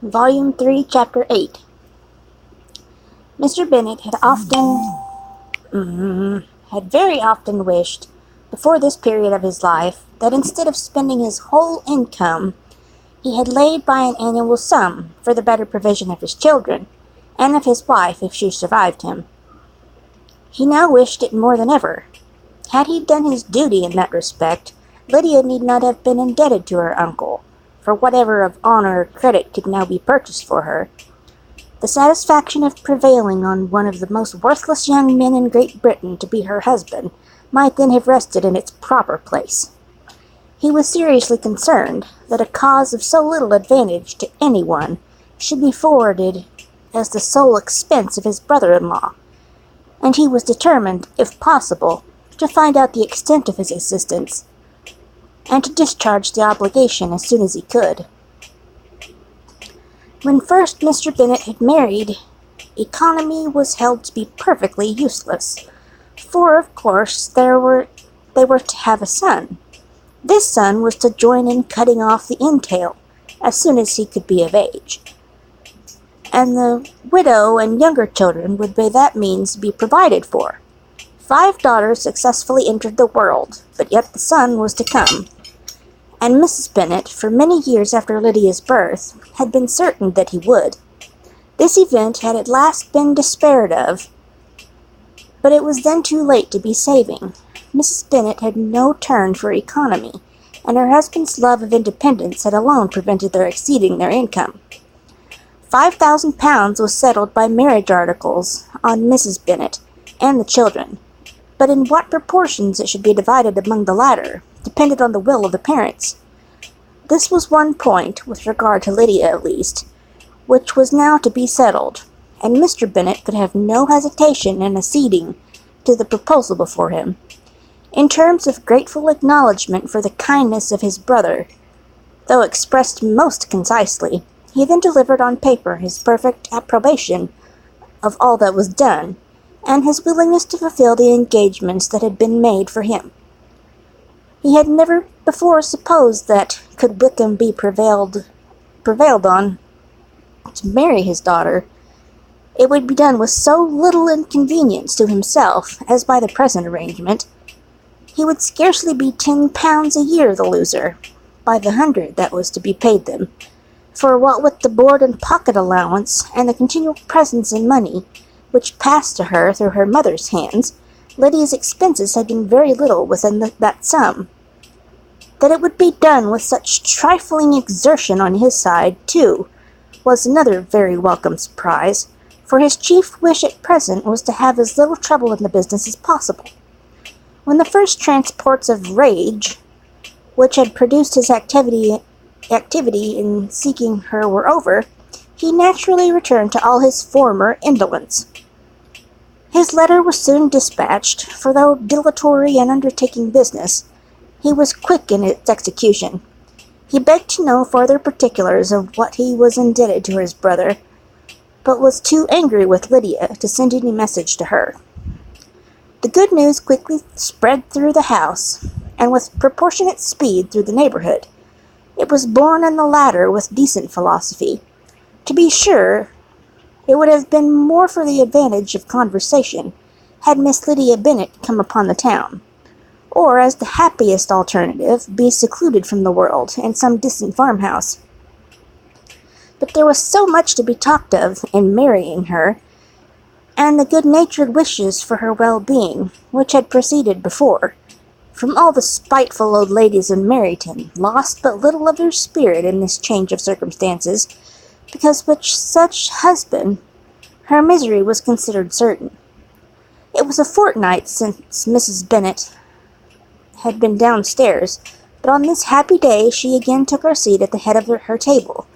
Volume 3, Chapter 8. Mr. Bennet had very often wished, before this period of his life, that instead of spending his whole income, he had laid by an annual sum for the better provision of his children, and of his wife if she survived him. He now wished it more than ever. Had he done his duty in that respect, Lydia need not have been indebted to her uncle, for whatever of honor or credit could now be purchased for her. The satisfaction of prevailing on one of the most worthless young men in Great Britain to be her husband might then have rested in its proper place. He was seriously concerned that a cause of so little advantage to anyone should be forwarded as the sole expense of his brother-in-law, and he was determined, if possible, to find out the extent of his assistance, and to discharge the obligation as soon as he could. When first Mr. Bennet had married, economy was held to be perfectly useless, for of course they were to have a son. This son was to join in cutting off the entail as soon as he could be of age, and the widow and younger children would by that means be provided for. 5 daughters successfully entered the world, but yet the son was to come, and Mrs. Bennet, for many years after Lydia's birth, had been certain that he would. This event had at last been despaired of, but it was then too late to be saving. Mrs. Bennet had no turn for economy, and her husband's love of independence had alone prevented their exceeding their income. £5,000 was settled by marriage articles on Mrs. Bennet and the children, but in what proportions it should be divided among the latter depended on the will of the parents. This was one point, with regard to Lydia at least, which was now to be settled, and Mr. Bennet could have no hesitation in acceding to the proposal before him. In terms of grateful acknowledgment for the kindness of his brother, though expressed most concisely, he then delivered on paper his perfect approbation of all that was done, and his willingness to fulfill the engagements that had been made for him. He had never before supposed that, could Wickham be prevailed on to marry his daughter, it would be done with so little inconvenience to himself as by the present arrangement. He would scarcely be £10 a year the loser, by the 100 that was to be paid them, for what with the board and pocket allowance, and the continual presents in money, which passed to her through her mother's hands, Lydia's expenses had been very little within that sum. That it would be done with such trifling exertion on his side, too, was another very welcome surprise, for his chief wish at present was to have as little trouble in the business as possible. When the first transports of rage, which had produced his activity in seeking her were over, he naturally returned to all his former indolence. His letter was soon dispatched, for though dilatory in undertaking business, he was quick in its execution. He begged to know further particulars of what he was indebted to his brother, but was too angry with Lydia to send any message to her. The good news quickly spread through the house, and with proportionate speed through the neighborhood. It was borne in the latter with decent philosophy. To be sure, it would have been more for the advantage of conversation had Miss Lydia Bennet come upon the town, or, as the happiest alternative, be secluded from the world in some distant farmhouse. But there was so much to be talked of in marrying her, and the good-natured wishes for her well-being, which had proceeded before, from all the spiteful old ladies in Meryton, lost but little of their spirit in this change of circumstances, because with such husband, her misery was considered certain. It was a fortnight since Mrs. Bennet had been downstairs, but on this happy day she again took her seat at the head of her table,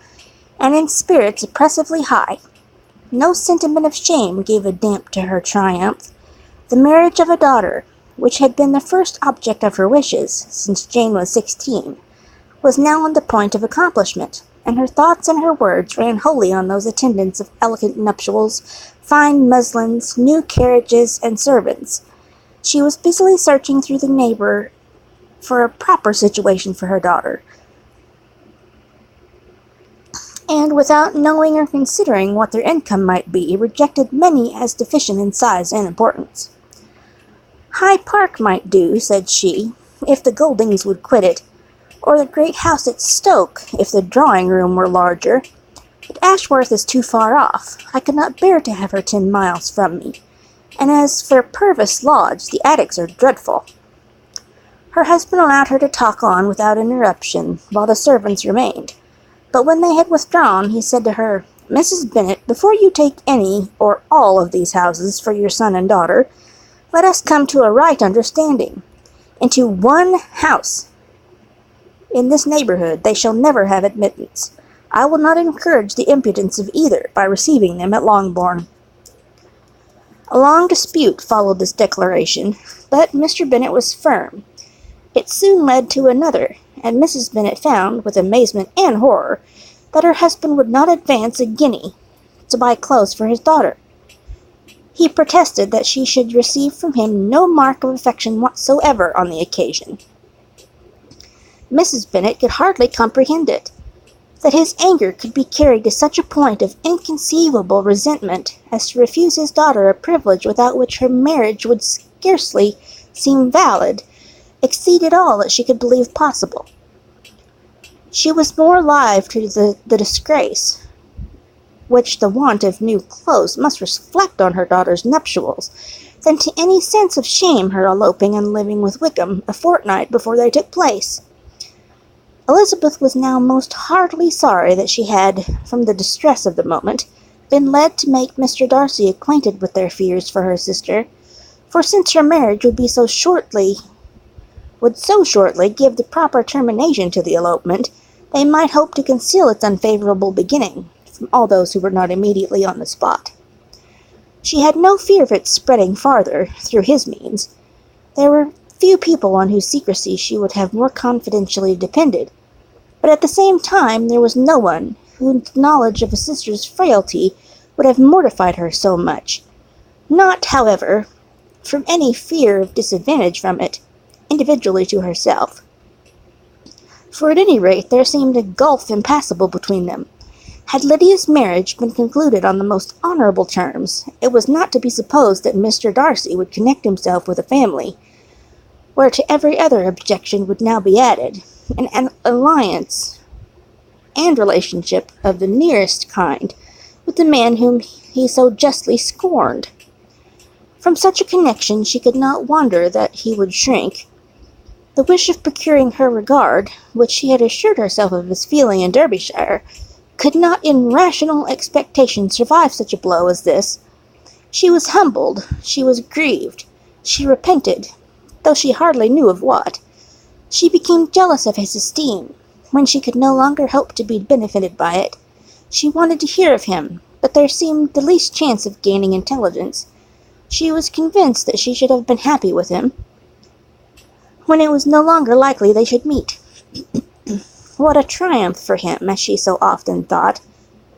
and in spirits oppressively high. No sentiment of shame gave a damp to her triumph. The marriage of a daughter, which had been the first object of her wishes since Jane was 16, was now on the point of accomplishment, and her thoughts and her words ran wholly on those attendants of elegant nuptials, fine muslins, new carriages, and servants. She was busily searching through the neighbor for a proper situation for her daughter, and without knowing or considering what their income might be, rejected many as deficient in size and importance. Hyde Park might do, said she, if the Goldings would quit it, or the great house at Stoke, if the drawing-room were larger. But Ashworth is too far off. I could not bear to have her 10 miles from me. And as for Purvis Lodge, the attics are dreadful. Her husband allowed her to talk on without interruption, while the servants remained. But when they had withdrawn, he said to her, "Mrs. Bennet, before you take any or all of these houses for your son and daughter, let us come to a right understanding. Into one house in this neighborhood they shall never have admittance. I will not encourage the impudence of either by receiving them at Longbourn." A long dispute followed this declaration, but Mr. Bennet was firm. It soon led to another, and Mrs. Bennet found, with amazement and horror, that her husband would not advance a guinea to buy clothes for his daughter. He protested that she should receive from him no mark of affection whatsoever on the occasion. Mrs. Bennet could hardly comprehend it, that his anger could be carried to such a point of inconceivable resentment as to refuse his daughter a privilege without which her marriage would scarcely seem valid, exceeded all that she could believe possible. She was more alive to the disgrace which the want of new clothes must reflect on her daughter's nuptials, than to any sense of shame her eloping and living with Wickham a fortnight before they took place. Elizabeth was now most heartily sorry that she had, from the distress of the moment, been led to make Mr. Darcy acquainted with their fears for her sister, for since her marriage would so shortly give the proper termination to the elopement, they might hope to conceal its unfavourable beginning from all those who were not immediately on the spot. She had no fear of its spreading farther, through his means. There were few people on whose secrecy she would have more confidentially depended, but at the same time there was no one whose knowledge of a sister's frailty would have mortified her so much, not, however, from any fear of disadvantage from it, individually to herself. For at any rate there seemed a gulf impassable between them. Had Lydia's marriage been concluded on the most honourable terms, it was not to be supposed that Mr. Darcy would connect himself with a family, where to every other objection would now be added an alliance and relationship of the nearest kind with the man whom he so justly scorned. From such a connection she could not wonder that he would shrink. The wish of procuring her regard, which she had assured herself of his feeling in Derbyshire, could not in rational expectation survive such a blow as this. She was humbled, she was grieved, she repented, though she hardly knew of what. She became jealous of his esteem, when she could no longer hope to be benefited by it. She wanted to hear of him, but there seemed the least chance of gaining intelligence. She was convinced that she should have been happy with him, when it was no longer likely they should meet. What a triumph for him, as she so often thought,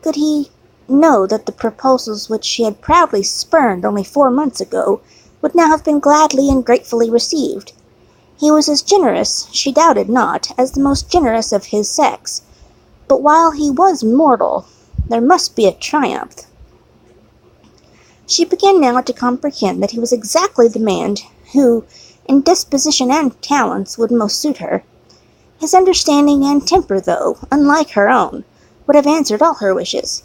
could he know that the proposals which she had proudly spurned only 4 months ago would now have been gladly and gratefully received. He was as generous, she doubted not, as the most generous of his sex, but while he was mortal, there must be a triumph. She began now to comprehend that he was exactly the man who, in disposition and talents, would most suit her. His understanding and temper, though unlike her own, would have answered all her wishes.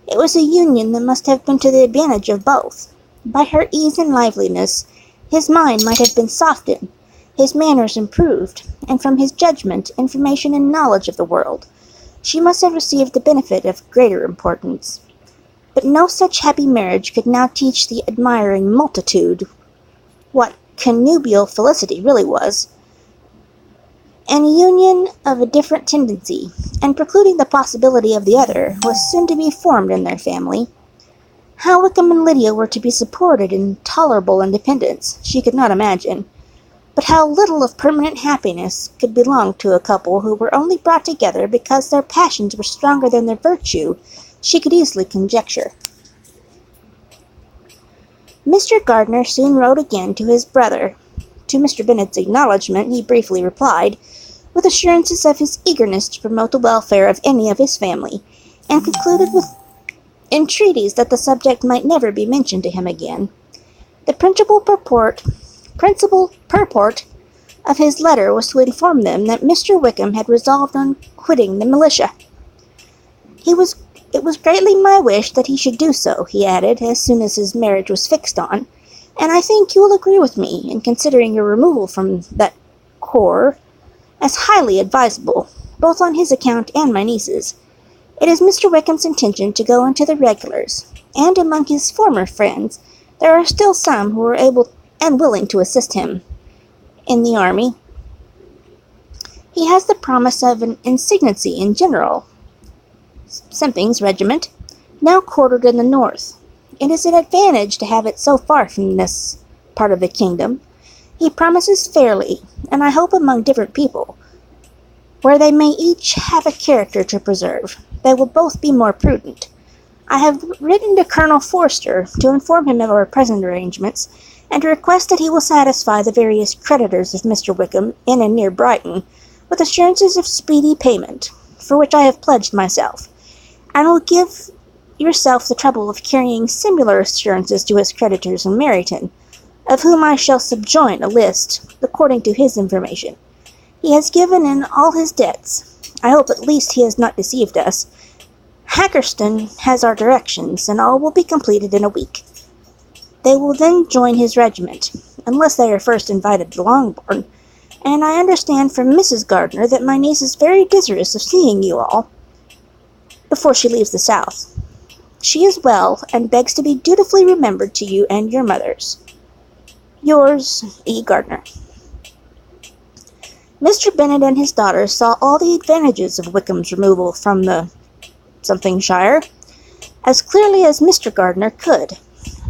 It was a union that must have been to the advantage of both. By her ease and liveliness, his mind might have been softened, his manners improved, and from his judgment, information, and knowledge of the world, she must have received the benefit of greater importance. But no such happy marriage could now teach the admiring multitude what connubial felicity really was. An union of a different tendency, and precluding the possibility of the other, was soon to be formed in their family. How Wickham and Lydia were to be supported in tolerable independence, she could not imagine, but how little of permanent happiness could belong to a couple who were only brought together because their passions were stronger than their virtue, she could easily conjecture. Mr. Gardiner soon wrote again to his brother. To Mr. Bennet's acknowledgment he briefly replied, with assurances of his eagerness to promote the welfare of any of his family, and concluded with entreaties that the subject might never be mentioned to him again. The principal purport of his letter was to inform them that Mr. Wickham had resolved on quitting the militia. It was greatly my wish that he should do so, he added, as soon as his marriage was fixed on, and I think you will agree with me in considering your removal from that corps as highly advisable, both on his account and my niece's. It is Mr. Wickham's intention to go into the regulars, and among his former friends there are still some who are able and willing to assist him in the army. He has the promise of an insigniancy in General Simpkins' regiment, now quartered in the north. It is an advantage to have it so far from this part of the kingdom. He promises fairly, and I hope among different people, where they may each have a character to preserve, they will both be more prudent. I have written to Colonel Forster to inform him of our present arrangements, and to request that he will satisfy the various creditors of Mr. Wickham in and near Brighton with assurances of speedy payment, for which I have pledged myself, and will give yourself the trouble of carrying similar assurances to his creditors in Meryton, of whom I shall subjoin a list, according to his information. He has given in all his debts. I hope at least he has not deceived us. Haggerston has our directions, and all will be completed in a week. They will then join his regiment, unless they are first invited to Longbourn, and I understand from Mrs. Gardiner that my niece is very desirous of seeing you all before she leaves the south. She is well, and begs to be dutifully remembered to you and your mothers. Yours, E. Gardiner. Mr. Bennet and his daughter saw all the advantages of Wickham's removal from the shire as clearly as Mr. Gardiner could,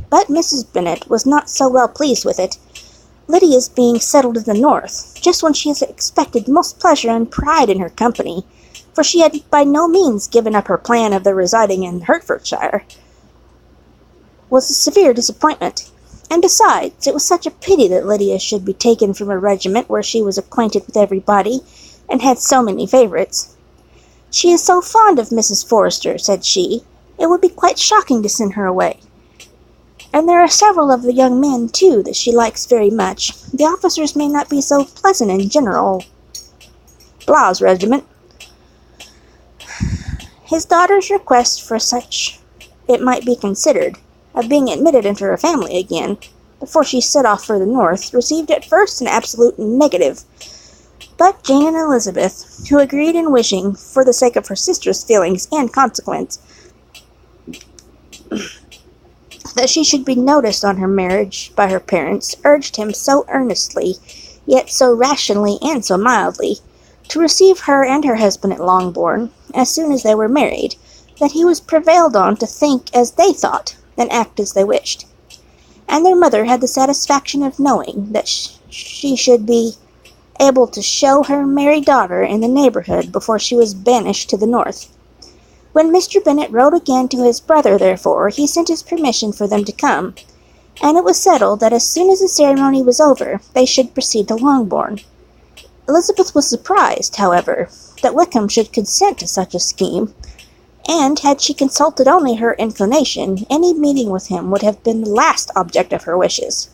but Mrs. Bennet was not so well pleased with it, Lydia's being settled in the north, just when she had expected most pleasure and pride in her company, for she had by no means given up her plan of their residing in Hertfordshire, was a severe disappointment. And besides, it was such a pity that Lydia should be taken from a regiment where she was acquainted with everybody, and had so many favourites. She is so fond of Mrs. Forster, said she, it would be quite shocking to send her away. And there are several of the young men, too, that she likes very much. The officers may not be so pleasant in General Blau's regiment. His daughter's request for such it might be considered, of being admitted into her family again, before she set off for the north, received at first an absolute negative. But Jane and Elizabeth, who agreed in wishing, for the sake of her sister's feelings and consequence, that she should be noticed on her marriage by her parents, urged him so earnestly, yet so rationally and so mildly, to receive her and her husband at Longbourn, as soon as they were married, that he was prevailed on to think as they thought, and act as they wished. And their mother had the satisfaction of knowing that she should be able to show her married daughter in the neighbourhood before she was banished to the north. When Mr. Bennet wrote again to his brother, therefore, he sent his permission for them to come, and it was settled that as soon as the ceremony was over, they should proceed to Longbourn. Elizabeth was surprised, however, that Wickham should consent to such a scheme, and had she consulted only her inclination, any meeting with him would have been the last object of her wishes.